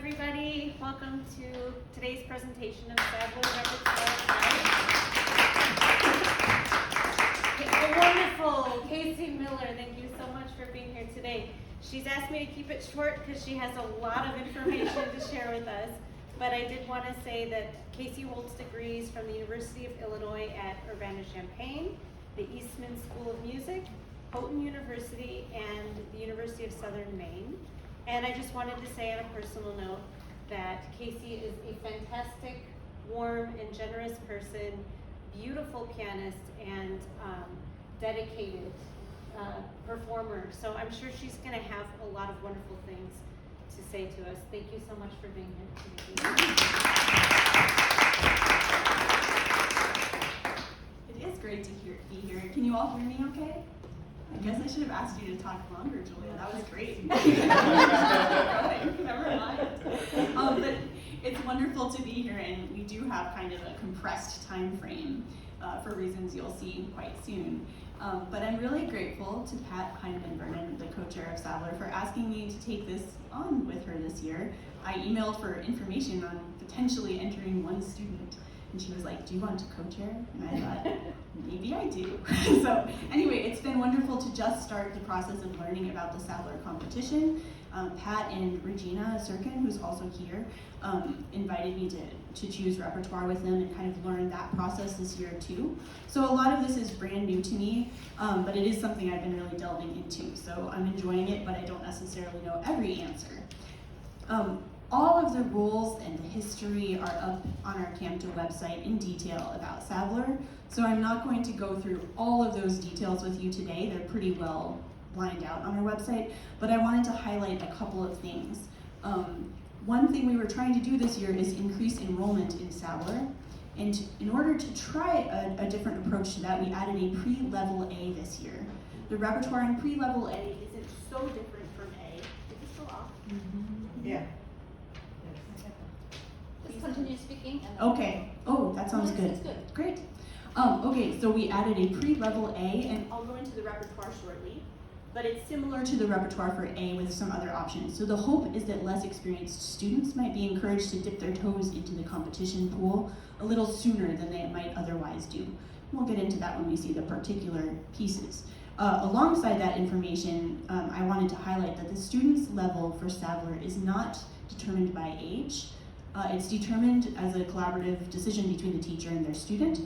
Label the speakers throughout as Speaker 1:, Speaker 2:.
Speaker 1: everybody. Welcome to today's presentation of Savler Repertoire. Wonderful. Cacie Miller, thank you so much for being here today. She's asked me to keep it short because she has a lot of information to share with us. But I did want to say that Cacie holds degrees from the University of Illinois at Urbana-Champaign, the Eastman School of Music, Houghton University, and the University of Southern Maine. And I just wanted to say on a personal note that Cacie is a fantastic, warm, and generous person, beautiful pianist, and dedicated performer. So I'm sure she's going to have a lot of wonderful things to say to us. Thank you so much for being here.
Speaker 2: It is great to be here. Can you all hear me okay? I guess I should have asked you to talk longer, Julia. That was great. Never mind. But it's wonderful to be here, and we do have kind of a compressed time frame for reasons you'll see quite soon. But I'm really grateful to Pat Heinemann-Vernon, the co-chair of Savler, for asking me to take this on with her this year. I emailed for information on potentially entering one student, and she was like, "Do you want to co-chair?" And I thought, maybe I do. So anyway, it's been wonderful to just start the process of learning about the Savler competition. Pat and Regina Sirkin, who's also here, invited me to choose repertoire with them and kind of learn that process this year too. So a lot of this is brand new to me, but it is something I've been really delving into. So I'm enjoying it, but I don't necessarily know every answer. All of the rules and the history are up on our CAMTA website in detail about Savler, so I'm not going to go through all of those details with you today. They're pretty well lined out on our website, but I wanted to highlight a couple of things. One thing we were trying to do this year is increase enrollment in Savler, and in order to try a different approach to that, we added a pre-level A this year. The repertoire in pre-level A isn't so different from A. Is this still off?
Speaker 3: Mm-hmm. Yeah.
Speaker 1: Just continue speaking. And
Speaker 3: Okay. Oh, that sounds good.
Speaker 1: That's good.
Speaker 3: Great. Okay, so we added a pre-level A, and I'll go into the repertoire shortly, but it's similar to the repertoire for A with some other options. So the hope is that less experienced students might be encouraged to dip their toes into the competition pool a little sooner than they might otherwise do. We'll get into that when we see the particular pieces. Alongside that information, I wanted to highlight that the student's level for Savler is not determined by age. It's determined as a collaborative decision between the teacher and their student.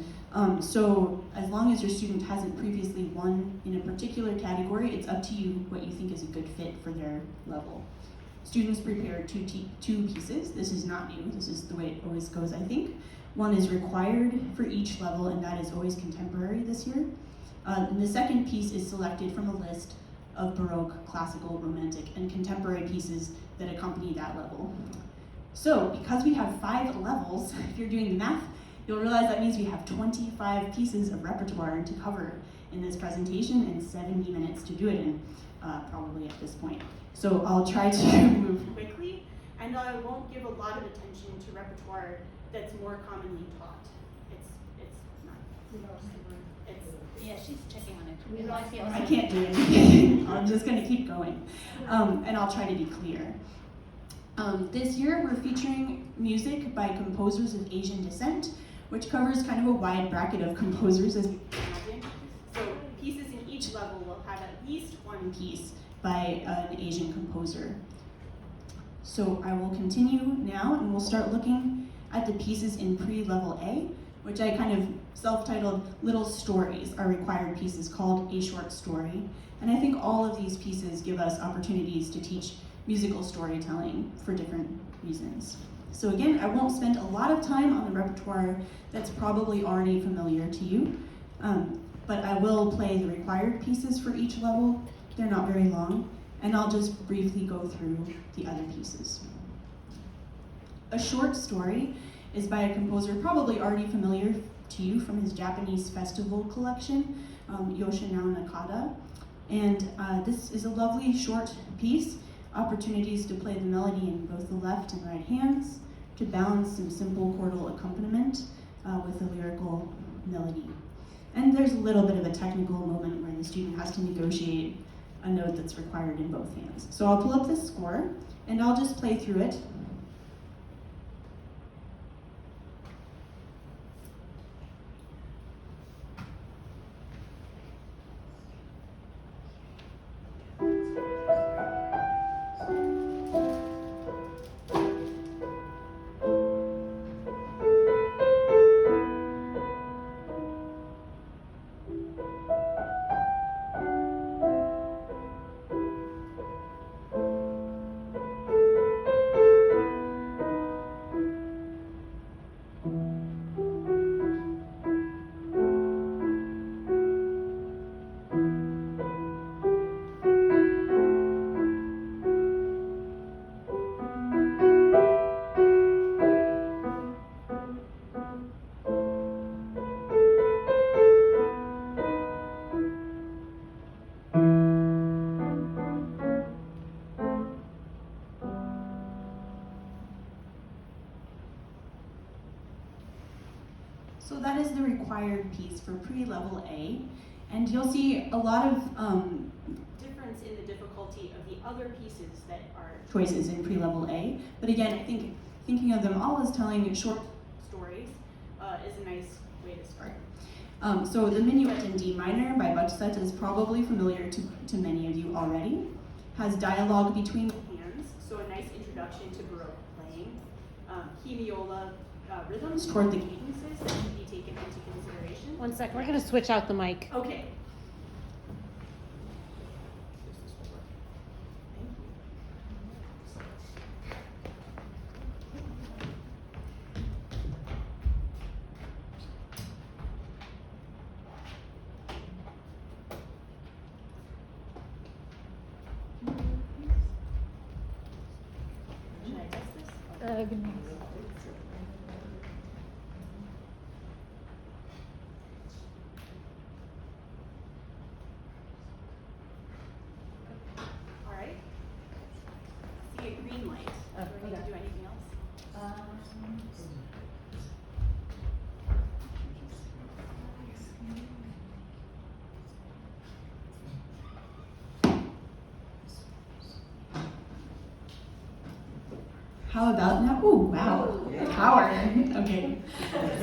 Speaker 3: So as long as your student hasn't previously won in a particular category, it's up to you what you think is a good fit for their level. Students prepare two pieces. This is not new. This is the way it always goes, I think. One is required for each level, and that is always contemporary this year. And the second piece is selected from a list of Baroque, classical, romantic, and contemporary pieces that accompany that level. So, because we have 5 levels, if you're doing the math, you'll realize that means we have 25 pieces of repertoire to cover in this presentation and 70 minutes to do it in, probably at this point. So I'll try to move quickly. I know I won't give a lot of attention to repertoire that's more commonly taught. It's not.
Speaker 1: Yeah, she's checking on it.
Speaker 3: I can't do anything. I'm just going to keep going. And I'll try to be clear. This year we're featuring music by composers of Asian descent, which covers kind of a wide bracket of composers, as you can imagine. So pieces in each level will have at least one piece by an Asian composer. So I will continue now, and we'll start looking at the pieces in pre-level A, which I kind of self-titled Little Stories, are required pieces called A Short Story. And I think all of these pieces give us opportunities to teach musical storytelling for different reasons. So again, I won't spend a lot of time on the repertoire that's probably already familiar to you, but I will play the required pieces for each level. They're not very long, and I'll just briefly go through the other pieces. A Short Story is by a composer probably already familiar to you from his Japanese festival collection, Yoshinao Nakata. And this is a lovely short piece. Opportunities to play the melody in both the left and right hands, to balance some simple chordal accompaniment with a lyrical melody. And there's a little bit of a technical moment where the student has to negotiate a note that's required in both hands. So I'll pull up this score, and I'll just play through it So that is the required piece for pre-level A. And you'll see a lot of difference in the difficulty of the other pieces that are choices in pre-level A. But again, I think thinking of them all as telling short stories is a nice way to start. So the Minuet in D minor by Butchset is probably familiar to many of you already. Has dialogue between the hands, so a nice introduction to Baroque playing. Hemiola rhythms toward the cadences that should be taken into consideration.
Speaker 1: One sec, we're gonna switch out the mic.
Speaker 3: Okay. Should I test this? All right. See a green light. Do we need to do anything else? How about now? Oh, wow. Power. Okay.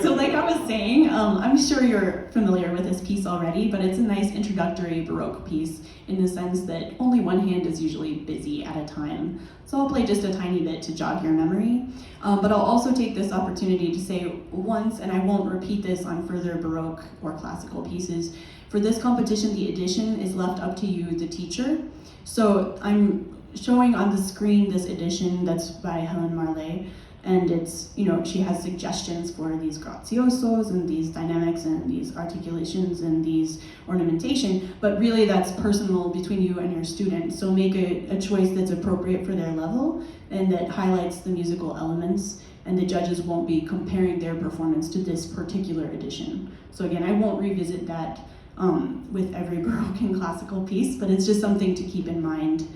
Speaker 3: So like I was saying, I'm sure you're familiar with this piece already, but it's a nice introductory Baroque piece in the sense that only one hand is usually busy at a time. So I'll play just a tiny bit to jog your memory, but I'll also take this opportunity to say once, and I won't repeat this on further Baroque or classical pieces, for this competition, the edition is left up to you, the teacher. So I'm showing on the screen this edition that's by Helen Marley, and it's, she has suggestions for these graziosos and these dynamics and these articulations and these ornamentation, but really that's personal between you and your student. So make a choice that's appropriate for their level and that highlights the musical elements, and the judges won't be comparing their performance to this particular edition. So again, I won't revisit that with every Baroque and classical piece, but it's just something to keep in mind,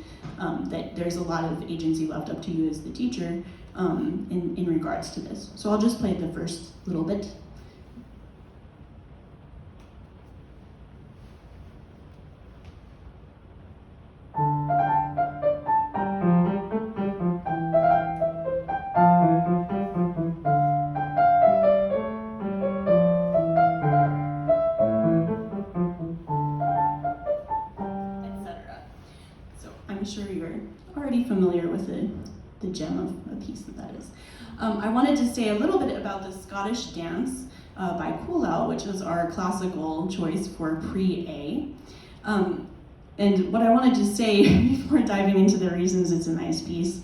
Speaker 3: that there's a lot of agency left up to you as the teacher in regards to this. So I'll just play the first little bit. I'm sure you're already familiar with the gem of a piece that is. I wanted to say a little bit about the Scottish dance by Kuhlau, which was our classical choice for pre-A. And what I wanted to say before diving into the reasons it's a nice piece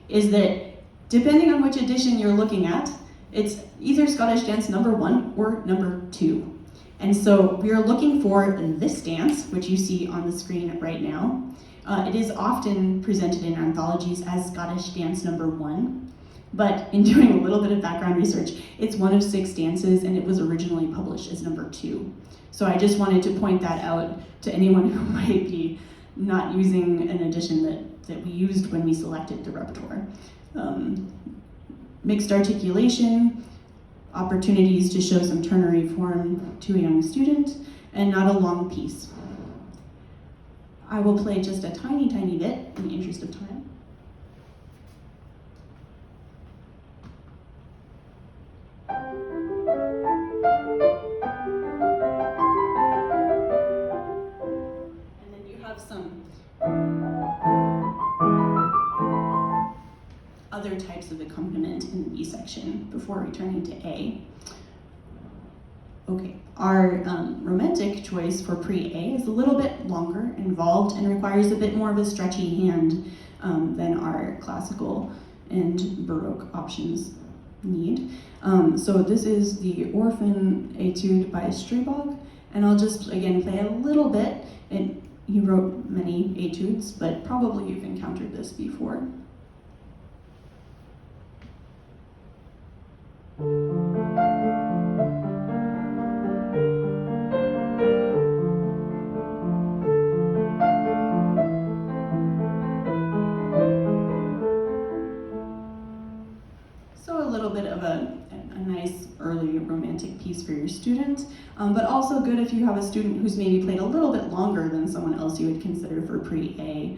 Speaker 3: is that depending on which edition you're looking at, it's either Scottish dance number 1 or number 2. And so we are looking for this dance, which you see on the screen right now. It is often presented in anthologies as Scottish dance number 1, but in doing a little bit of background research, it's one of 6 dances and it was originally published as number 2. So I just wanted to point that out to anyone who might be not using an edition that we used when we selected the repertoire. Mixed articulation, opportunities to show some ternary form to a young student, and not a long piece. I will play just a tiny, tiny bit in the interest of time. And then you have some other types of accompaniment in the B section before returning to A. Okay, our romantic choice for pre-A is a little bit longer, involved, and requires a bit more of a stretchy hand than our classical and Baroque options need. So this is the Orphan Etude by Strabog, and I'll just, again, play a little bit. He wrote many etudes, but probably you've encountered this before. So a little bit of a nice early romantic piece for your student, but also good if you have a student who's maybe played a little bit longer than someone else you would consider for pre-A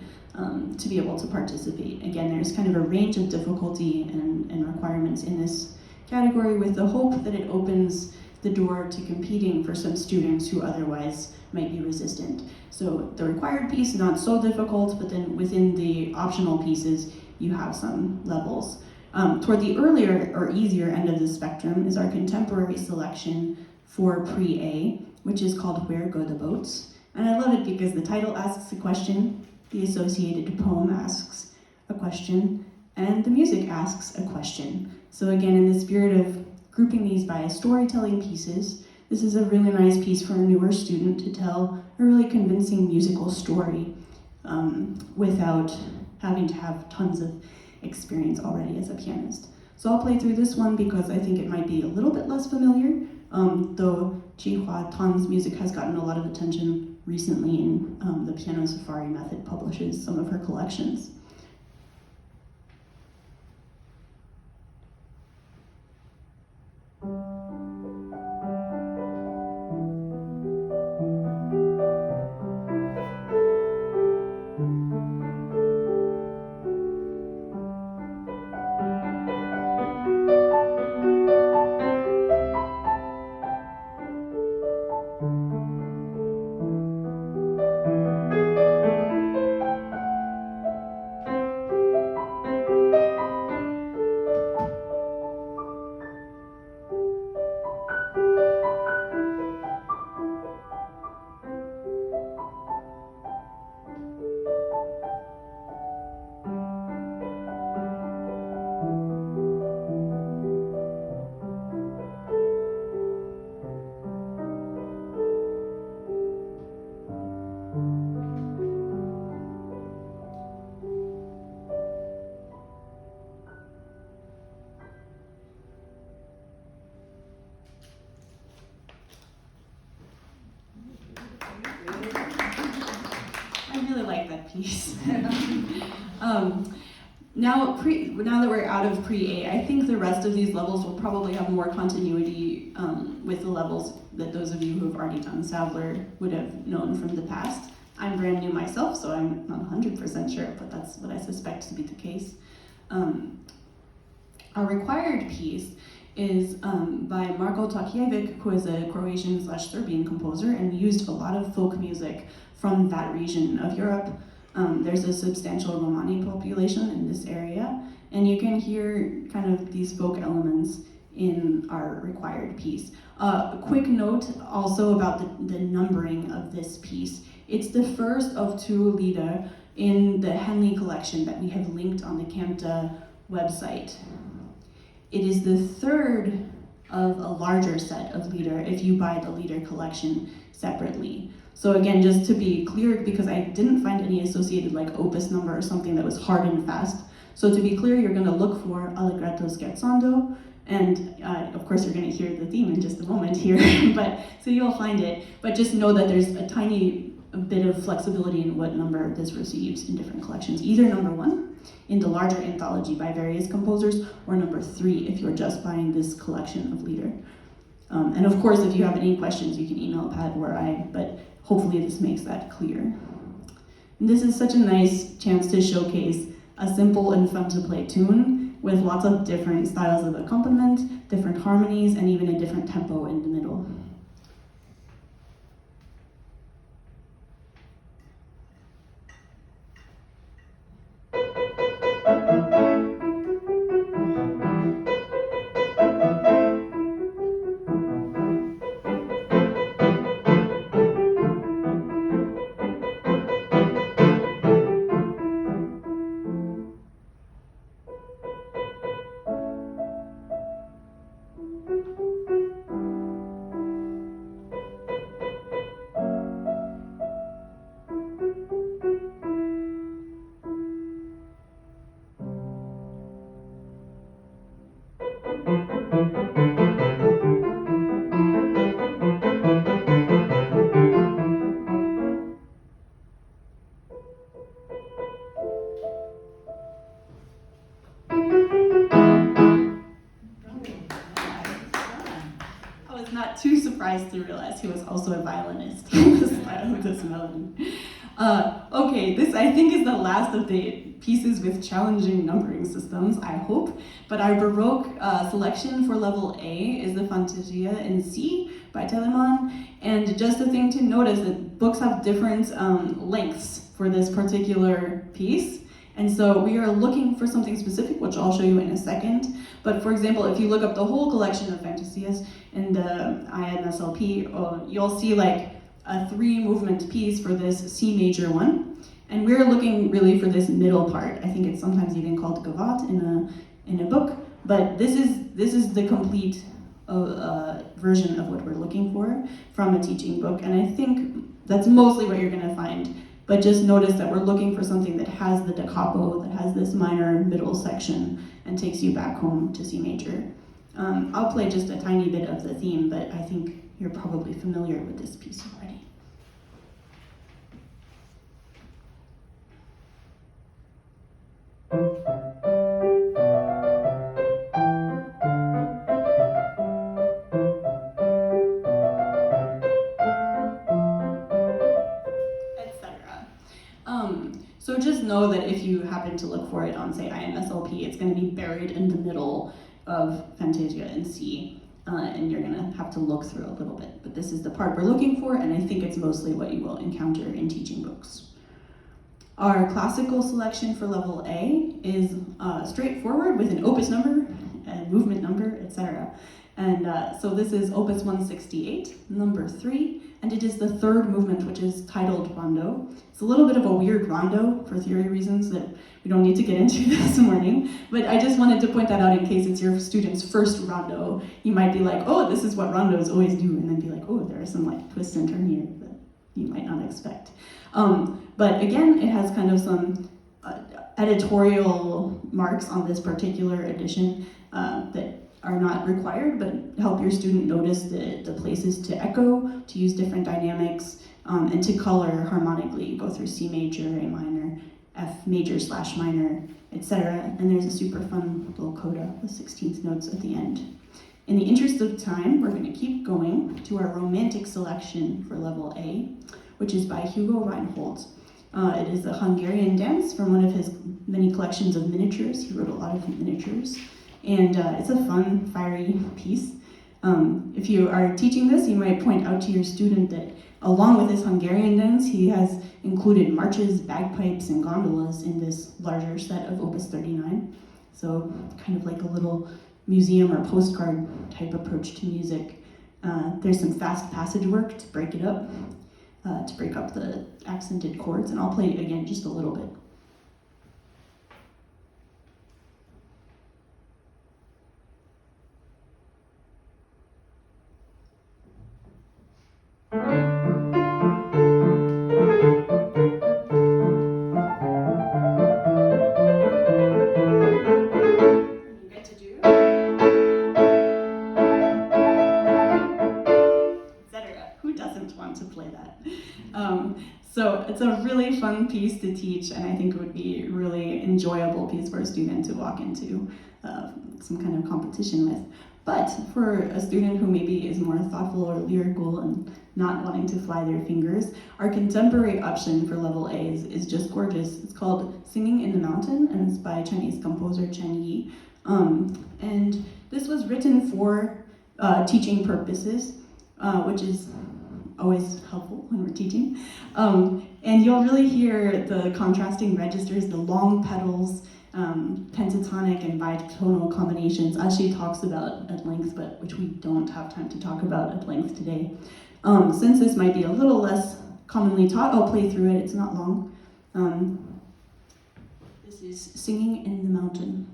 Speaker 3: to be able to participate. Again, there's kind of a range of difficulty and requirements in this category with the hope that it opens the door to competing for some students who otherwise might be resistant. So the required piece, not so difficult, but then within the optional pieces, you have some levels. Toward the earlier or easier end of the spectrum is our contemporary selection for pre-A, which is called Where Go the Boats? And I love it because the title asks a question, the associated poem asks a question, and the music asks a question. So again, in the spirit of grouping these by storytelling pieces, this is a really nice piece for a newer student to tell a really convincing musical story without having to have tons of experience already as a pianist. So I'll play through this one because I think it might be a little bit less familiar, though Jihua Tan's music has gotten a lot of attention recently, and the Piano Safari Method publishes some of her collections. Piece. Now that we're out of pre-A, I think the rest of these levels will probably have more continuity with the levels that those of you who have already done Savler would have known from the past. I'm brand new myself, so I'm not 100% sure, but that's what I suspect to be the case. Our required piece is by Marko Takijevic, who is a Croatian/Serbian composer and used a lot of folk music from that region of Europe. There's a substantial Romani population in this area, and you can hear kind of these folk elements in our required piece. A quick note also about the numbering of this piece. It's the first of 2 lieder in the Henley collection that we have linked on the CAMTA website. It is the 3rd of a larger set of lieder if you buy the lieder collection separately. So again, just to be clear, because I didn't find any associated like opus number or something that was hard and fast. So to be clear, you're gonna look for Allegretto scherzando, and of course you're gonna hear the theme in just a moment here, so you'll find it. But just know that there's a tiny bit of flexibility in what number this receives in different collections. Either number 1 in the larger anthology by various composers, or number 3 if you're just buying this collection of lieder. And of course, if you have any questions, you can email Pat or I, but hopefully this makes that clear. And this is such a nice chance to showcase a simple and fun to play tune with lots of different styles of accompaniment, different harmonies, and even a different tempo in the middle. not too surprised to realize he was also a violinist in the style of this melody. Okay, this I think is the last of the pieces with challenging numbering systems, I hope. But our Baroque selection for level A is the Fantasia in C by Telemann. And just a thing to notice that books have different lengths for this particular piece. And so we are looking for something specific, which I'll show you in a second. But for example, if you look up the whole collection of Fantasias in the INSLP, you'll see like a 3-movement piece for this C major one. And we're looking really for this middle part. I think it's sometimes even called gavotte in a book. But this is the complete version of what we're looking for from a teaching book. And I think that's mostly what you're gonna find. But just notice that we're looking for something that has the da capo, that has this minor middle section, and takes you back home to C major. I'll play just a tiny bit of the theme, but I think you're probably familiar with this piece already. So just know that if you happen to look for it on, say, IMSLP, it's going to be buried in the middle of Fantasia in C, and you're going to have to look through a little bit. But this is the part we're looking for, and I think it's mostly what you will encounter in teaching books. Our classical selection for level A is straightforward with an opus number, a movement number, etc. And so this is opus 168, number 3, and it is the 3rd movement, which is titled Rondo. It's a little bit of a weird rondo for theory reasons that we don't need to get into this morning, but I just wanted to point that out in case it's your student's first rondo. You might be like, oh, this is what rondos always do, and then be like, oh, there are some like twists and turns here that you might not expect. But again, it has kind of some editorial marks on this particular edition that are not required, but help your student notice the places to echo, to use different dynamics, and to color harmonically, go through C major, A minor, F major / minor, etc. And there's a super fun little coda with 16th notes at the end. In the interest of time, we're going to keep going to our romantic selection for level A, which is by Hugo Reinhold. It is a Hungarian dance from one of his many collections of miniatures. He wrote a lot of miniatures. And it's a fun, fiery piece. If you are teaching this, you might point out to your student that along with this Hungarian dance, he has included marches, bagpipes, and gondolas in this larger set of Opus 39. So kind of like a little museum or postcard type approach to music. There's some fast passage work to break it up, to break up the accented chords, and I'll play it again just a little bit. So it's a really fun piece to teach, and I think it would be a really enjoyable piece for a student to walk into some kind of competition with. But for a student who maybe is more thoughtful or lyrical and not wanting to fly their fingers, our contemporary option for level A is just gorgeous. It's called Singing in the Mountain, and it's by Chinese composer Chen Yi. And this was written for teaching purposes, which is always helpful when we're teaching. And you'll really hear the contrasting registers, the long pedals, pentatonic and bitonal combinations, as she talks about at length, but which we don't have time to talk about at length today. Since this might be a little less commonly taught, I'll play through it, it's not long. This is Singing in the Mountain.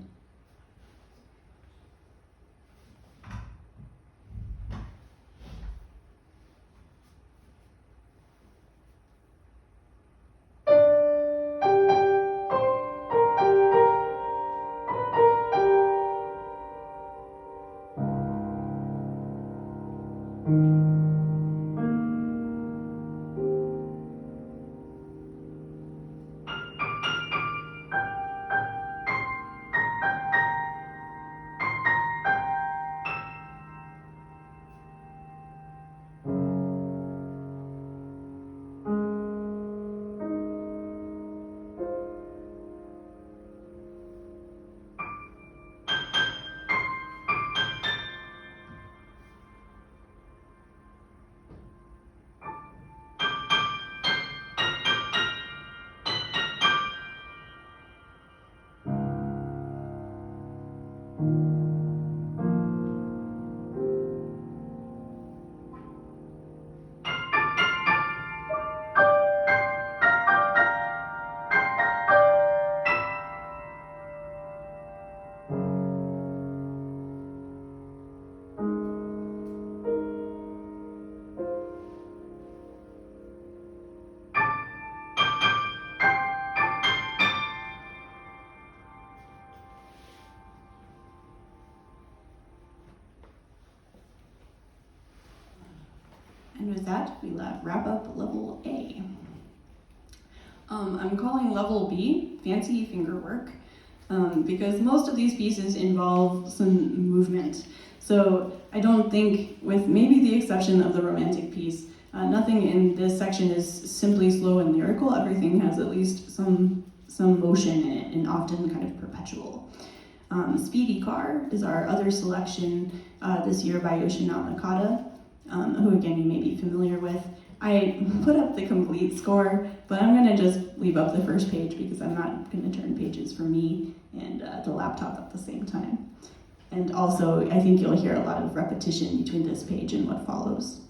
Speaker 3: And with that, we wrap up level A. I'm calling level B fancy finger work because most of these pieces involve some movement. So I don't think, with maybe the exception of the romantic piece, nothing in this section is simply slow and lyrical. Everything has at least some motion in it, and often kind of perpetual. Speedy Car is our other selection this year by Yoshinawa Nakata, who again you may be familiar with. I put up the complete score, but I'm gonna just leave up the first page because I'm not gonna turn pages for me and the laptop at the same time. And also, I think you'll hear a lot of repetition between this page and what follows.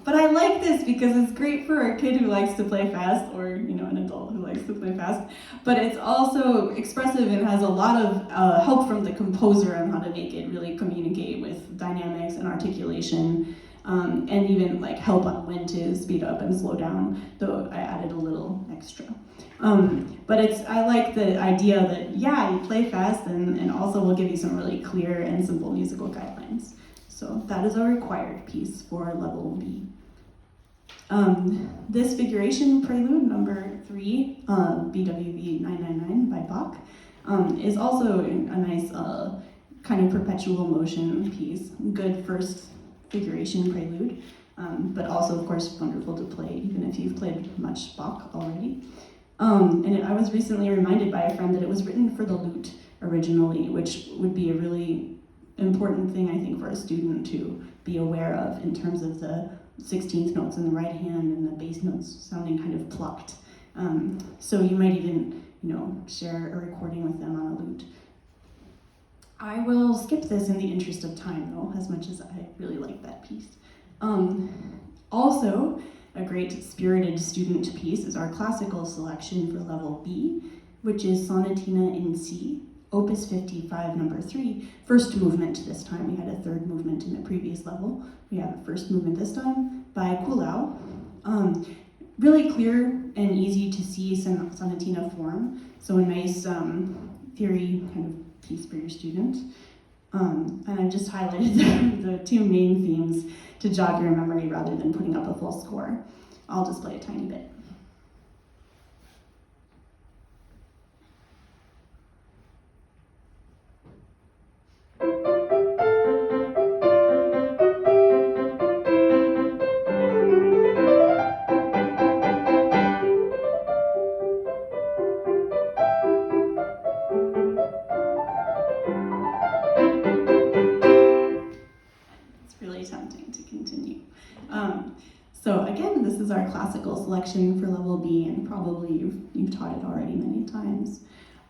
Speaker 3: But I like this because it's great for a kid who likes to play fast, or an adult who likes to play fast. But it's also expressive and has a lot of help from the composer on how to make it really communicate with dynamics and articulation, and even like help on when to speed up and slow down. Though I added a little extra. But I like the idea that you play fast, and also we'll give you some really clear and simple musical guidelines. So that is a required piece for level B. This figuration prelude, number 3, BWV 999 by Bach, is also a nice kind of perpetual motion piece. Good first figuration prelude, but also of course wonderful to play even if you've played much Bach already. I was recently reminded by a friend that it was written for the lute originally, which would be a really important thing, I think, for a student to be aware of in terms of the 16th notes in the right hand and the bass notes sounding kind of plucked. So you might even, share a recording with them on a lute. I will skip this in the interest of time, though, as much as I really like that piece. Also, a great spirited student piece is our classical selection for level B, which is Sonatina in C, Opus 55, number 3, first movement this time. We had a third movement in the previous level. We have a first movement this time by Kulau. Really clear and easy to see sonatina form, so a nice theory kind of piece for your student. And I've just highlighted the two main themes to jog your memory rather than putting up a full score. I'll just play a tiny bit. So again, this is our classical selection for level B, and probably you've taught it already many times.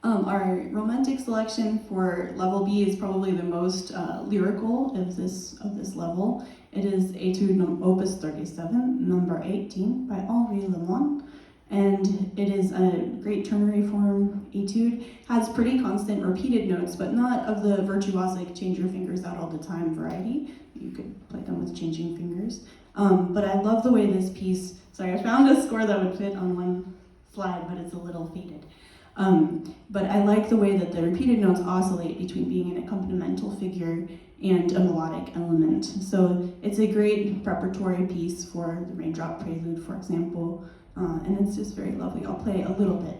Speaker 3: Our romantic selection for level B is probably the most lyrical of this level. It is Etude Opus 37, number 18 by Henri Lemoine, and it is a great ternary form etude. Has pretty constant repeated notes, but not of the virtuosic change your fingers out all the time variety. You could play them with changing fingers. But I love the way this piece, sorry, I found a score that would fit on one slide, but it's a little faded. But I like the way that the repeated notes oscillate between being an accompanimental figure and a melodic element. So it's a great preparatory piece for the Raindrop Prelude, for example, and it's just very lovely. I'll play a little bit.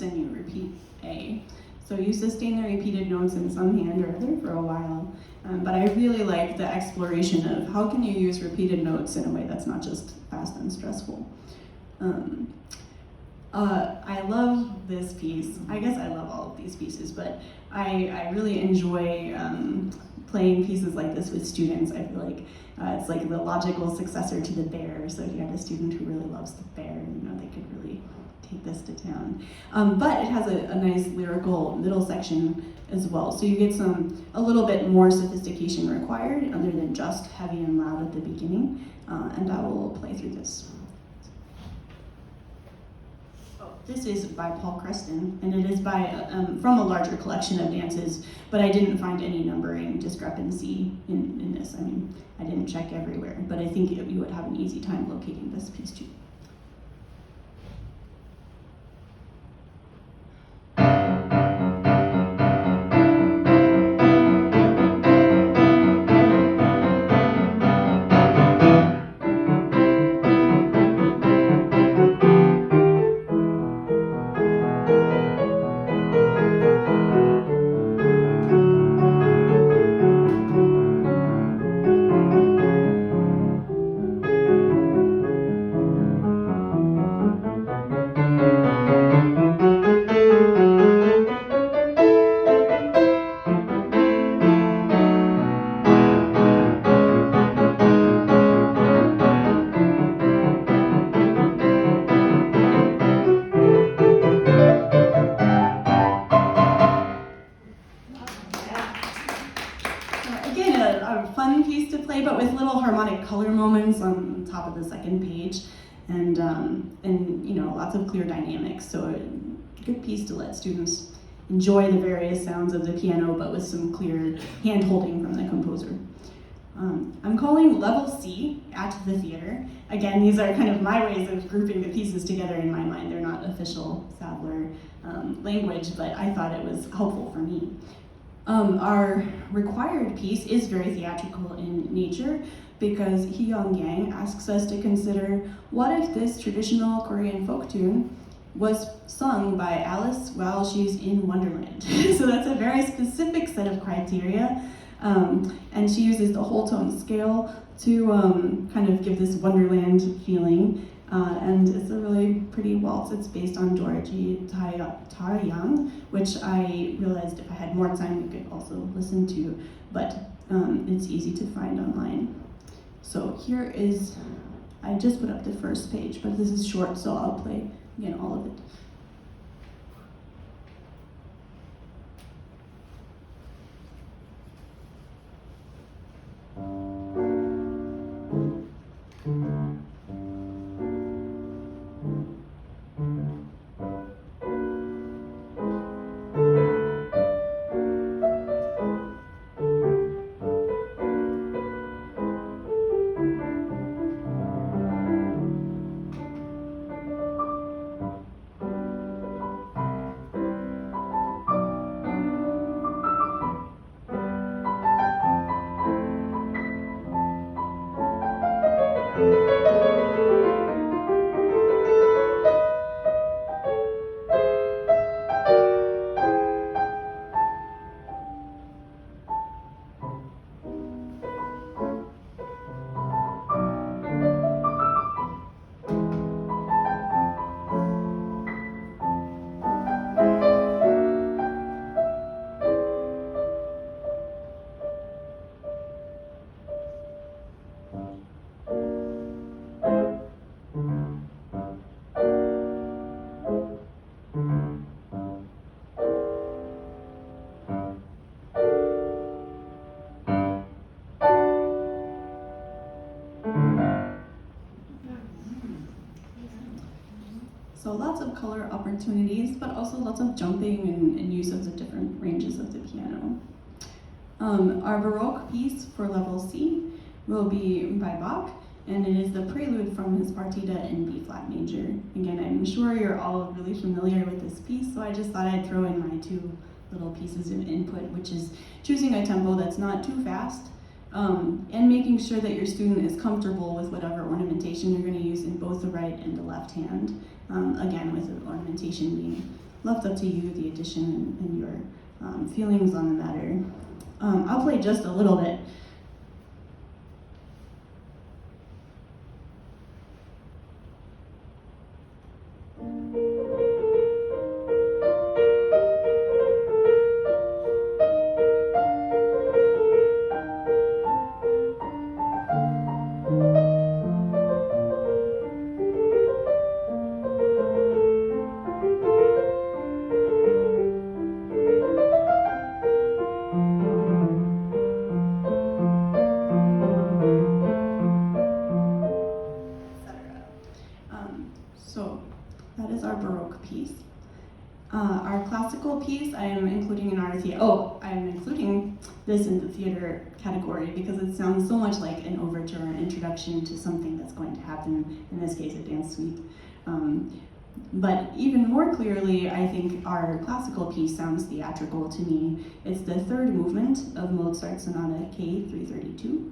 Speaker 3: And you repeat A. So you sustain the repeated notes in some hand or other for a while, but I really like the exploration of how can you use repeated notes in a way that's not just fast and stressful. I love this piece. I guess I love all of these pieces, but I really enjoy playing pieces like this with students. I feel like it's like the logical successor to the bear. So if you had a student who really loves the bear, they could really take this to town. But it has a nice lyrical middle section as well. So you get a little bit more sophistication required other than just heavy and loud at the beginning. And I will play through this. This is by Paul Creston, and it is by from a larger collection of dances, but I didn't find any numbering discrepancy in this. I mean, I didn't check everywhere, but I think you would have an easy time locating this piece too. But with little harmonic color moments on top of the second page, and lots of clear dynamics. So a good piece to let students enjoy the various sounds of the piano, but with some clear hand-holding from the composer. I'm calling level C at the theater. Again, these are kind of my ways of grouping the pieces together in my mind. They're not official Savler language, but I thought it was helpful for me. Our required piece is very theatrical in nature because Hee-young Yang asks us to consider what if this traditional Korean folk tune was sung by Alice while she's in Wonderland. So that's a very specific set of criteria, and she uses the whole tone scale to kind of give this Wonderland feeling. And it's a really pretty waltz. It's based on Dorji Taeyang, which I realized if I had more time we could also listen to, but it's easy to find online. So here is, I just put up the first page, but this is short, so I'll play again all of it. So lots of color opportunities, but also lots of jumping and use of the different ranges of the piano. Our Baroque piece for level C will be by Bach, and it is the prelude from his partita in B-flat major. Again, I'm sure you're all really familiar with this piece, so I just thought I'd throw in my two little pieces of input, which is choosing a tempo that's not too fast, and making sure that your student is comfortable with whatever ornamentation you're going to use in both the right and the left hand. Again, with the ornamentation being left up to you, the addition and your feelings on the matter. I'll play just a little bit. So that is our Baroque piece. Our classical piece, I am including in our theater. Oh, I'm including this in the theater category because it sounds so much like an overture or an introduction to something that's going to happen, in this case, a dance suite. But even more clearly, I think our classical piece sounds theatrical to me. It's the third movement of Mozart's Sonata K332.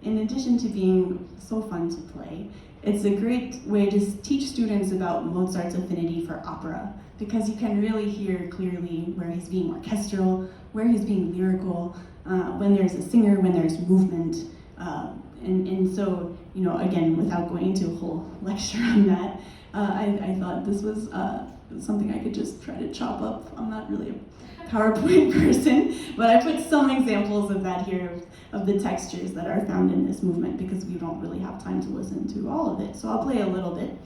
Speaker 3: In addition to being so fun to play, it's a great way to teach students about Mozart's affinity for opera, because you can really hear clearly where he's being orchestral, where he's being lyrical, when there's a singer, when there's movement. And so, you know, again, without going into a whole lecture on that, I thought this was something I could just try to chop up. I'm not really a PowerPoint person, but I put some examples of that here, of the textures that are found in this movement, because we don't really have time to listen to all of it. So I'll play a little bit.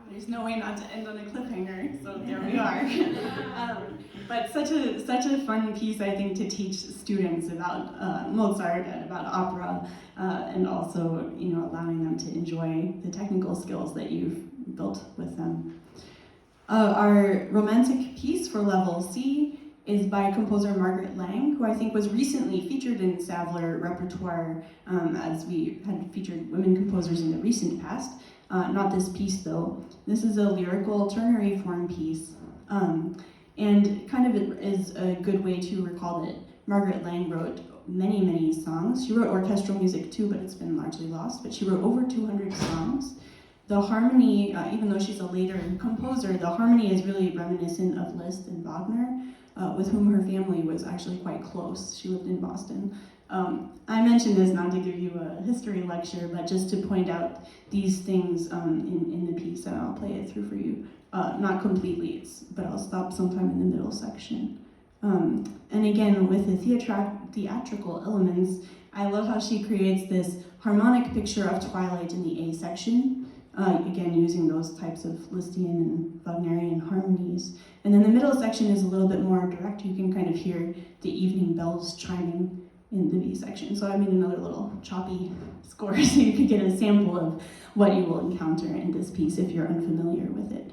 Speaker 3: There's no way not to end on a cliffhanger, so there we are. But such a fun piece, I think, to teach students about Mozart and about opera, and also, you know, allowing them to enjoy the technical skills that you've built with them. Our romantic piece for level C is by composer Margaret Lang, who I think was recently featured in Savler Repertoire, as we had featured women composers in the recent past. Not this piece though. This is a lyrical ternary form piece, and kind of is a good way to recall that Margaret Lang wrote many, many songs. She wrote orchestral music too, but it's been largely lost, but she wrote over 200 songs. The harmony, even though she's a later composer, the harmony is really reminiscent of Liszt and Wagner, with whom her family was actually quite close. She lived in Boston. I mentioned this not to give you a history lecture, but just to point out these things in the piece, and I'll play it through for you. Not completely, but I'll stop sometime in the middle section. And again, with the theatrical elements, I love how she creates this harmonic picture of twilight in the A section, again using those types of Lisztian and Wagnerian harmonies. And then the middle section is a little bit more direct. You can kind of hear the evening bells chiming in the B section. So I made another little choppy score so you could get a sample of what you will encounter in this piece if you're unfamiliar with it.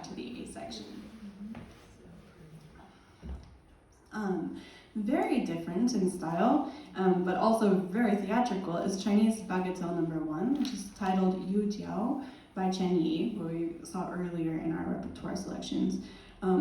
Speaker 3: back to the A section. Very different in style, but also very theatrical, is Chinese Bagatelle number 1, which is titled Yu Jiao by Chen Yi, who we saw earlier in our repertoire selections.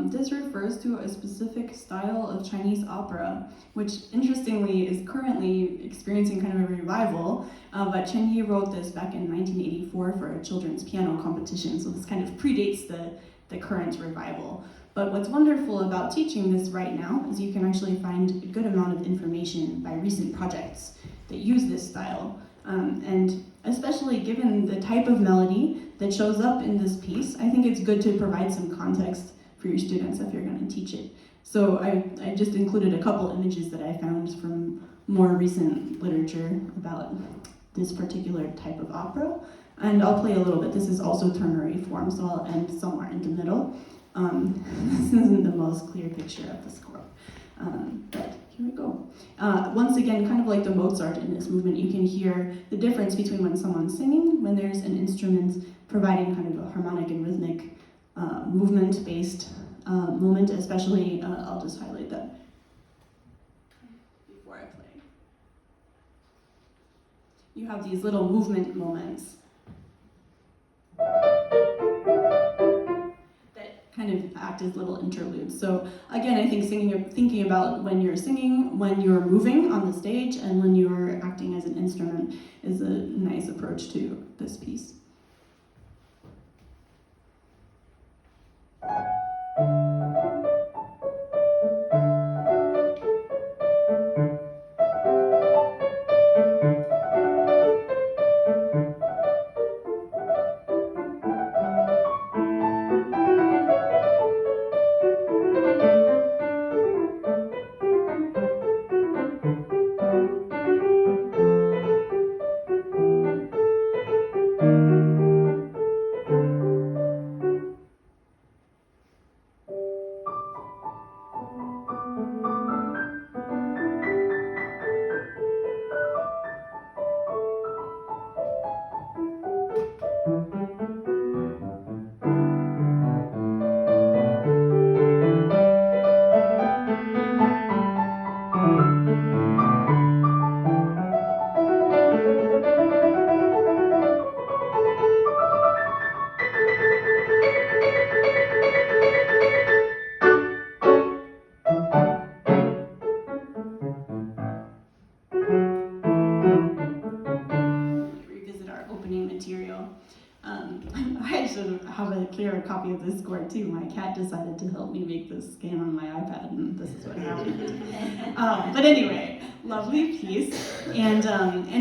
Speaker 3: This refers to a specific style of Chinese opera, which interestingly is currently experiencing kind of a revival, but Chen Yi wrote this back in 1984 for a children's piano competition, so this kind of predates the current revival. But what's wonderful about teaching this right now is you can actually find a good amount of information by recent projects that use this style. And especially given the type of melody that shows up in this piece, I think it's good to provide some context for your students if you're going to teach it. So I just included a couple images that I found from more recent literature about this particular type of opera. And I'll play a little bit. This is also ternary form, so I'll end somewhere in the middle. This isn't the most clear picture of the score, but here we go. Once again, kind of like the Mozart in this movement, you can hear the difference between when someone's singing, when there's an instrument providing kind of a harmonic and rhythmic movement-based moment, especially, I'll just highlight that before I play. You have these little movement moments kind of act as little interludes. So again, I think thinking about when you're singing, when you're moving on the stage, and when you're acting as an instrument is a nice approach to this piece. I should have a clearer copy of this score too. My cat decided to help me make this scan on my iPad, and this is what happened. But anyway, lovely piece, and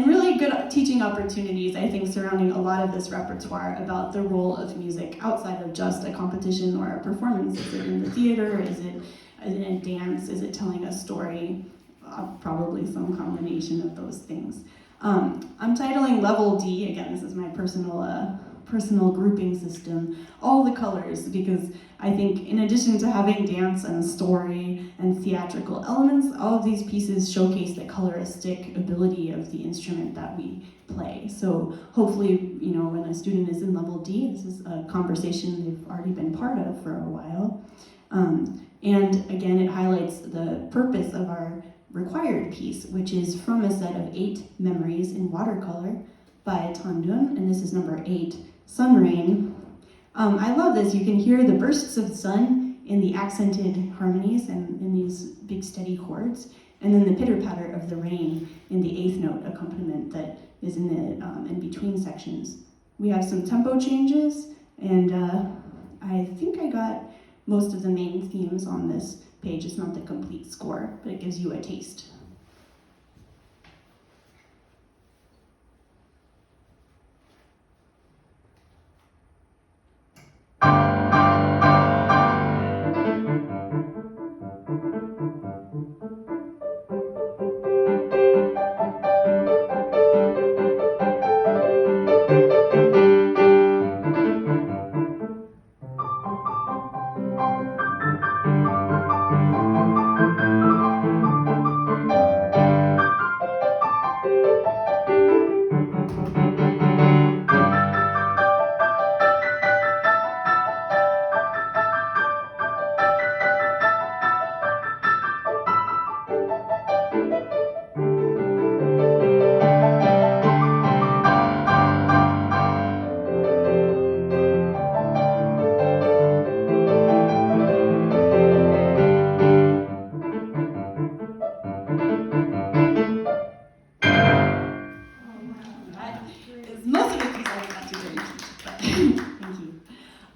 Speaker 3: really good teaching opportunities, I think, surrounding a lot of this repertoire about the role of music outside of just a competition or a performance. Is it in the theater? Is it in a dance? Is it telling a story? Probably some combination of those things. I'm titling Level D, again, this is my personal grouping system, all the colors, because I think in addition to having dance and story and theatrical elements, all of these pieces showcase the coloristic ability of the instrument that we play. So hopefully, you know, when a student is in Level D, this is a conversation they've already been part of for a while. And again, it highlights the purpose of our required piece, which is from a set of 8 memories in watercolor by Tan Dun, and this is number 8, Sun Rain. I love this. You can hear the bursts of sun in the accented harmonies and in these big steady chords, and then the pitter-patter of the rain in the 8th note accompaniment that is in the in-between sections. We have some tempo changes, and I think I got most of the main themes on this page. It's not the complete score, but it gives you a taste.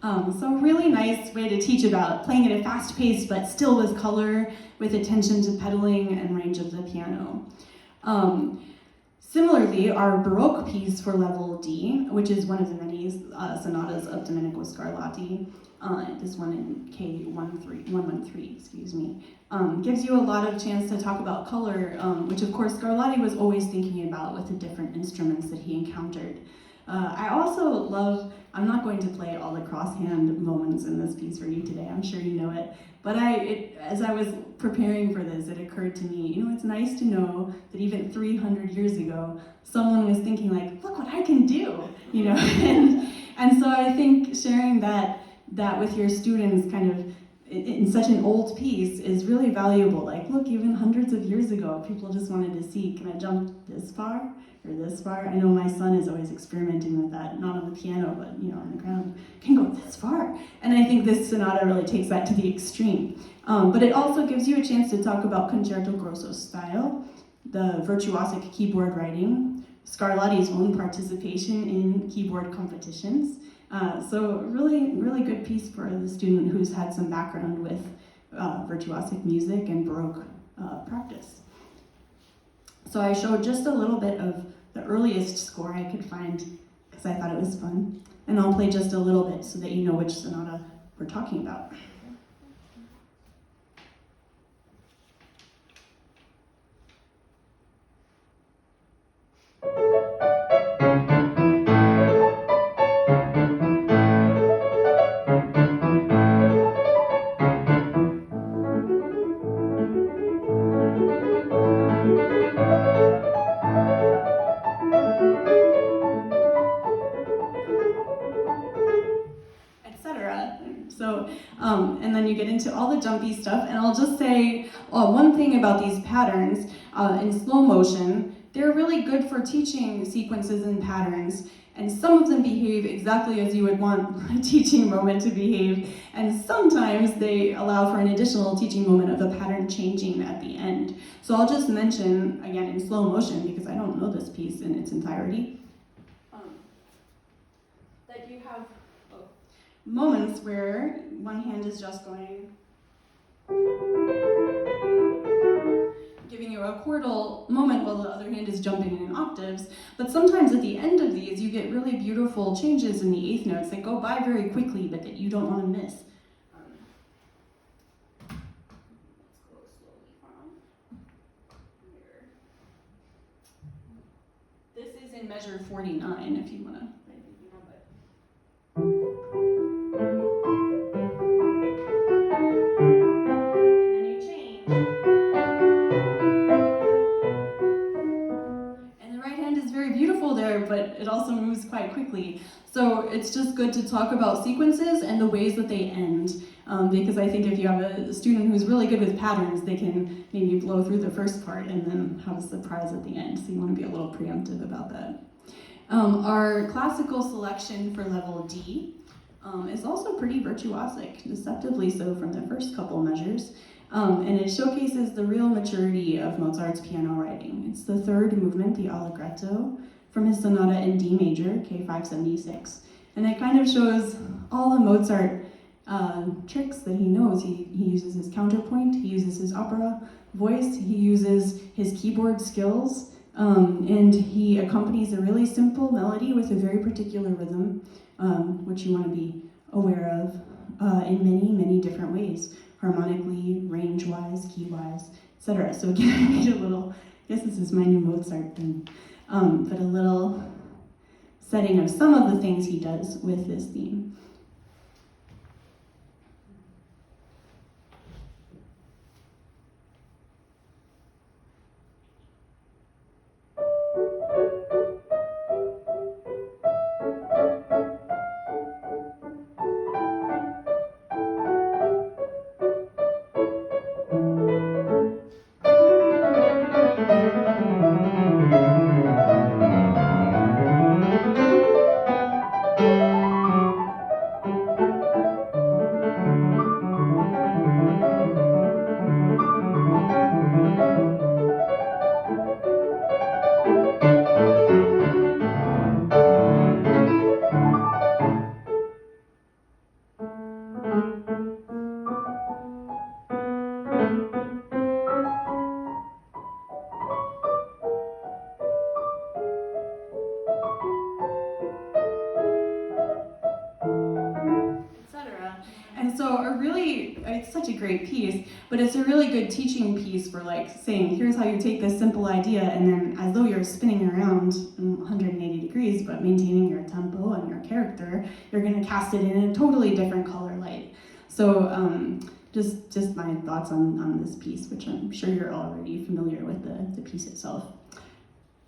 Speaker 3: So really nice way to teach about playing at a fast pace, but still with color, with attention to pedaling and range of the piano. Similarly, our Baroque piece for level D, which is one of the many sonatas of Domenico Scarlatti, this one in K113, excuse me, gives you a lot of chance to talk about color, which of course Scarlatti was always thinking about with the different instruments that he encountered. I also love, I'm not going to play all the crosshand moments in this piece for you today, I'm sure you know it, but as I was preparing for this, it occurred to me, it's nice to know that even 300 years ago, someone was thinking like, look what I can do, and so I think sharing that with your students kind of in such an old piece is really valuable. Like, look, even hundreds of years ago, people just wanted to see, can I jump this far or this far? I know my son is always experimenting with that, not on the piano, but on the ground. Can go this far. And I think this sonata really takes that to the extreme. But it also gives you a chance to talk about concerto grosso style, the virtuosic keyboard writing, Scarlatti's own participation in keyboard competitions. So really, really good piece for the student who's had some background with virtuosic music and Baroque practice. So I showed just a little bit of the earliest score I could find because I thought it was fun. And I'll play just a little bit so that you know which sonata we're talking about. And then you get into all the jumpy stuff, and I'll just say one thing about these patterns in slow motion, they're really good for teaching sequences and patterns, and some of them behave exactly as you would want a teaching moment to behave, and sometimes they allow for an additional teaching moment of the pattern changing at the end. So I'll just mention, again, in slow motion, because I don't know this piece in its entirety, that you have moments where one hand is just going, giving you a chordal moment while the other hand is jumping in octaves. But sometimes at the end of these, you get really beautiful changes in the eighth notes that go by very quickly, but that you don't want to miss. Let's go slowly from here. This is in measure 49, if you want to. But it also moves quite quickly. So it's just good to talk about sequences and the ways that they end, because I think if you have a student who's really good with patterns, they can maybe blow through the first part and then have a surprise at the end, so you want to be a little preemptive about that. Our classical selection for level D is also pretty virtuosic, deceptively so from the first couple measures. And it showcases the real maturity of Mozart's piano writing. It's the third movement, the Allegretto, from his sonata in D major, K576. And it kind of shows all the Mozart tricks that he knows. He uses his counterpoint, he uses his opera voice, he uses his keyboard skills, and he accompanies a really simple melody with a very particular rhythm, which you want to be aware of in many, many different ways, harmonically, range-wise, key-wise, etc. So again, I made a little, I guess this is my new Mozart thing, but a little setting of some of the things he does with this theme. it's such a great piece, but it's a really good teaching piece for like saying, here's how you take this simple idea, and then as though you're spinning around 180 degrees, but maintaining your tempo and your character, you're gonna cast it in a totally different color light. So just my thoughts on this piece, which I'm sure you're already familiar with the piece itself.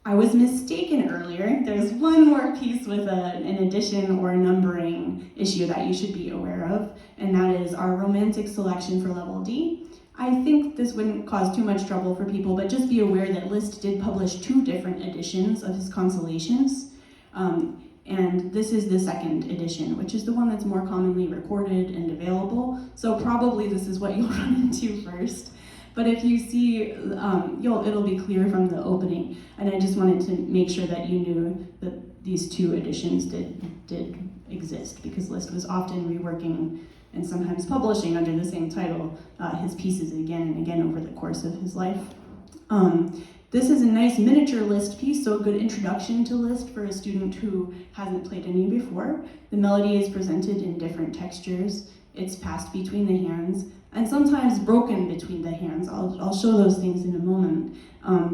Speaker 3: I was mistaken earlier. There's one more piece with an addition or a numbering issue that you should be aware of, and that is our romantic selection for level D. I think this wouldn't cause too much trouble for people, but just be aware that Liszt did publish 2 different editions of his consolations, and this is the 2nd edition, which is the one that's more commonly recorded and available, so probably this is what you'll run into first. But if you see, it'll be clear from the opening. And I just wanted to make sure that you knew that these 2 editions did exist, because Liszt was often reworking and sometimes publishing under the same title his pieces again and again over the course of his life. This is a nice miniature Liszt piece, so a good introduction to Liszt for a student who hasn't played any before. The melody is presented in different textures. It's passed between the hands, and sometimes broken between the hands. I'll show those things in a moment.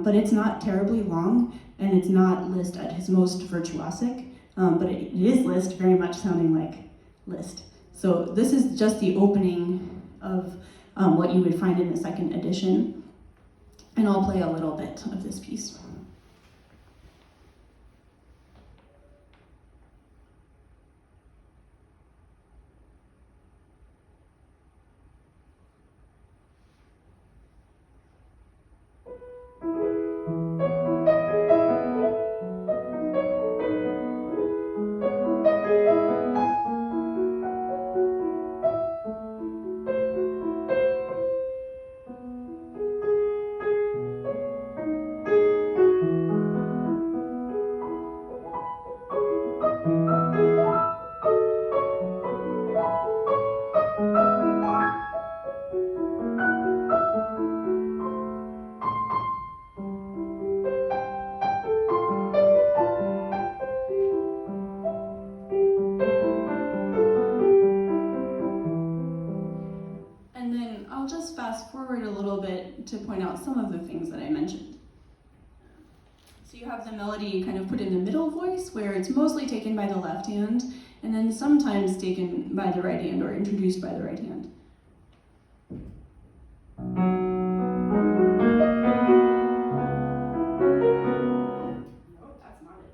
Speaker 3: But it's not terribly long, and it's not Liszt at his most virtuosic, but it is Liszt very much sounding like Liszt. So this is just the opening of what you would find in the 2nd edition, and I'll play a little bit of this piece. To point out some of the things that I mentioned. So you have the melody kind of put in the middle voice, where it's mostly taken by the left hand, and then sometimes taken by the right hand or introduced by the right hand. No, that's not it.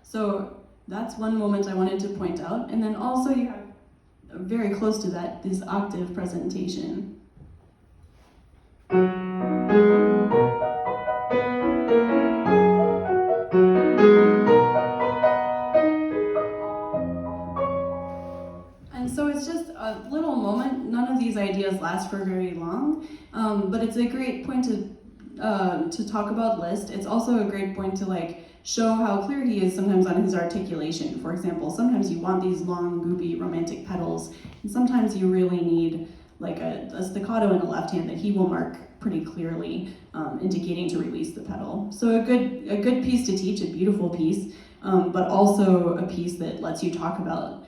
Speaker 3: So that's one moment I wanted to point out. And then also you have, very close to that, this octave presentation. And so it's just a little moment. None of these ideas last for very long, but it's a great point to talk about Liszt. It's also a great point to show how clear he is sometimes on his articulation. For example, sometimes you want these long, goopy, romantic pedals, and sometimes you really need a staccato in the left hand that he will mark pretty clearly, indicating to release the pedal. So a good piece to teach, a beautiful piece, but also a piece that lets you talk about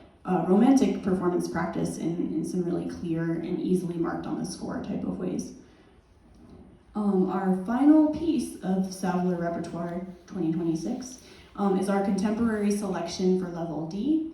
Speaker 3: romantic performance practice in some really clear and easily marked on the score type of ways. Our final piece of Savler Repertoire 2026 is our contemporary selection for level D.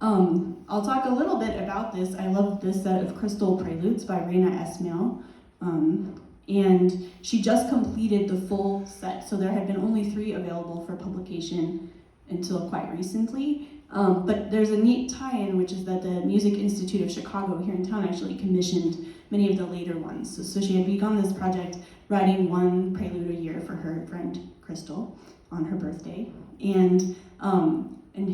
Speaker 3: I'll talk a little bit about this. I love this set of crystal preludes by Reina Esmail, and she just completed the full set, so there had been only 3 available for publication until quite recently. But there's a neat tie-in, which is that the Music Institute of Chicago here in town actually commissioned many of the later ones. So she had begun this project writing 1 prelude a year for her friend Crystal on her birthday, and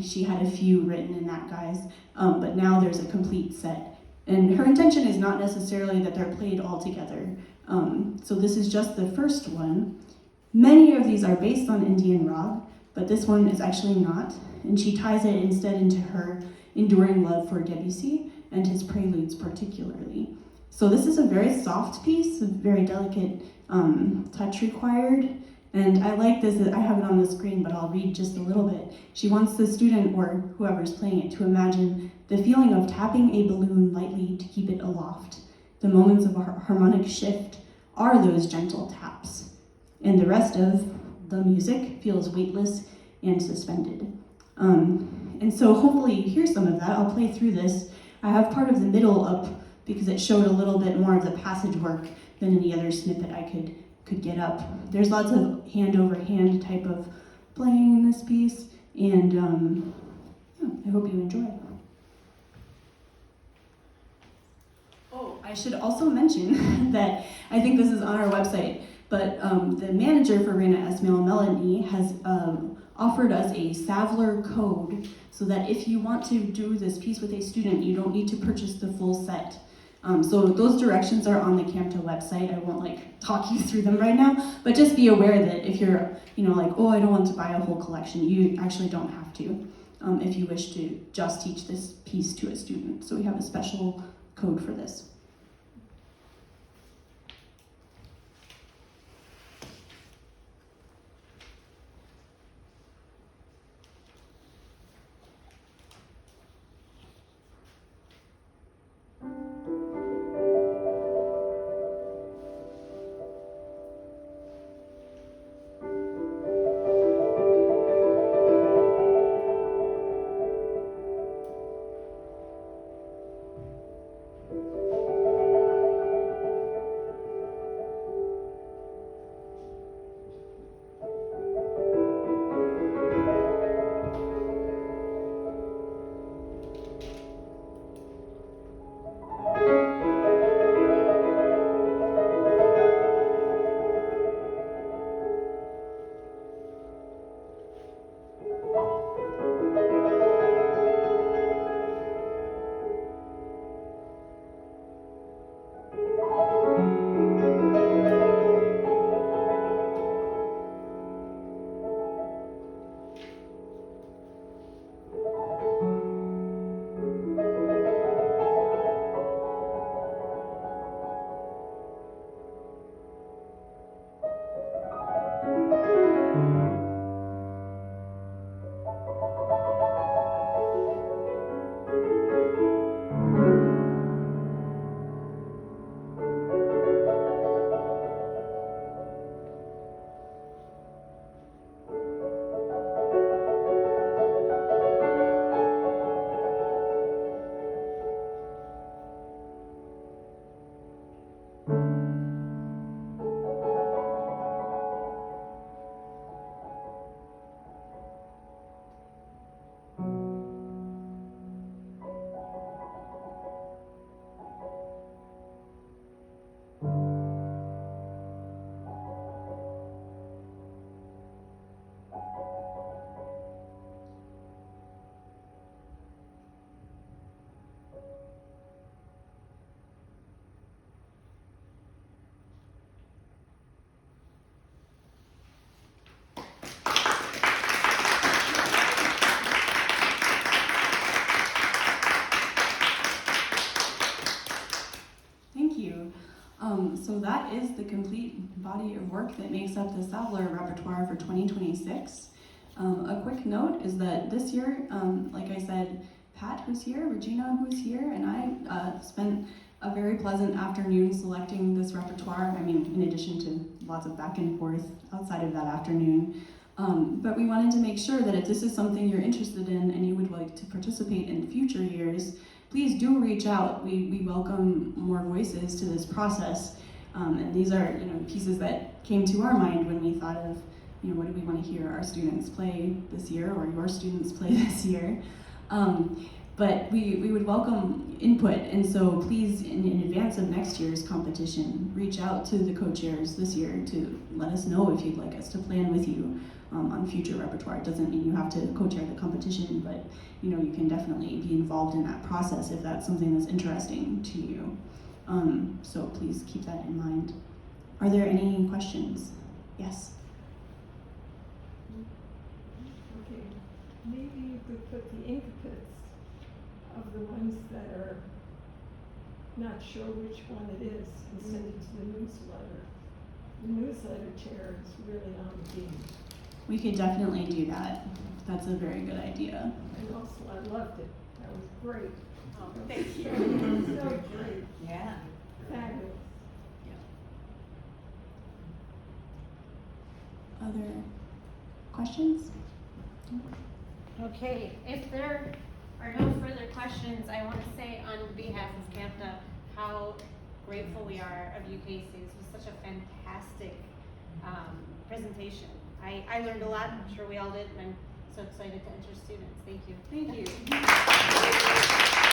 Speaker 3: she had a few written in that guise, but now there's a complete set. And her intention is not necessarily that they're played all together. So this is just the first one. Many of these are based on Indian rag, but this one is actually not, and she ties it instead into her enduring love for Debussy and his preludes particularly. So this is a very soft piece, a very delicate touch required. And I like this, I have it on the screen, but I'll read just a little bit. She wants the student, or whoever's playing it, to imagine the feeling of tapping a balloon lightly to keep it aloft. The moments of harmonic shift are those gentle taps. And the rest of the music feels weightless and suspended. And so hopefully you hear some of that. I'll play through this. I have part of the middle up because it showed a little bit more of the passage work than any other snippet I could get up. There's lots of hand over hand type of playing in this piece, and yeah, I hope you enjoy. Oh, I should also mention that I think this is on our website, but the manager for Reina Esmail Melanie has offered us a Savler code so that if you want to do this piece with a student, you don't need to purchase the full set. So those directions are on the CAMTA website. I won't talk you through them right now, but just be aware that if you're, oh, I don't want to buy a whole collection, you actually don't have to if you wish to just teach this piece to a student. So we have a special code for this. So that is the complete body of work that makes up the Savler Repertoire for 2026. A quick note is that this year, like I said, Pat, who's here, Regina, who's here, and I spent a very pleasant afternoon selecting this repertoire. I mean, in addition to lots of back and forth outside of that afternoon. But we wanted to make sure that if this is something you're interested in and you would like to participate in future years, please do reach out. We welcome more voices to this process. And these are pieces that came to our mind when we thought of what do we want to hear our students play this year or your students play this year. But we would welcome input, and so please, in advance of next year's competition, reach out to the co-chairs this year to let us know if you'd like us to plan with you on future repertoire. It doesn't mean you have to co-chair the competition, but you can definitely be involved in that process if that's something that's interesting to you. So please keep that in mind. Are there any questions? Yes?
Speaker 4: Okay, maybe you could put the ink pits of the ones that are not sure which one it is and send it to the newsletter. The newsletter chair is really on the game.
Speaker 3: We could definitely do that. That's a very good idea.
Speaker 4: And also, I loved it. That was great.
Speaker 1: Oh, thank you.
Speaker 4: So great.
Speaker 5: Yeah.
Speaker 4: Fabulous.
Speaker 3: Other questions?
Speaker 1: Okay, if there are no further questions, I want to say on behalf of CAMTA how grateful we are of you, Cacie. This was such a fantastic presentation. I learned a lot, I'm sure we all did, and I'm so excited to enter students. Thank you.
Speaker 3: Thank you.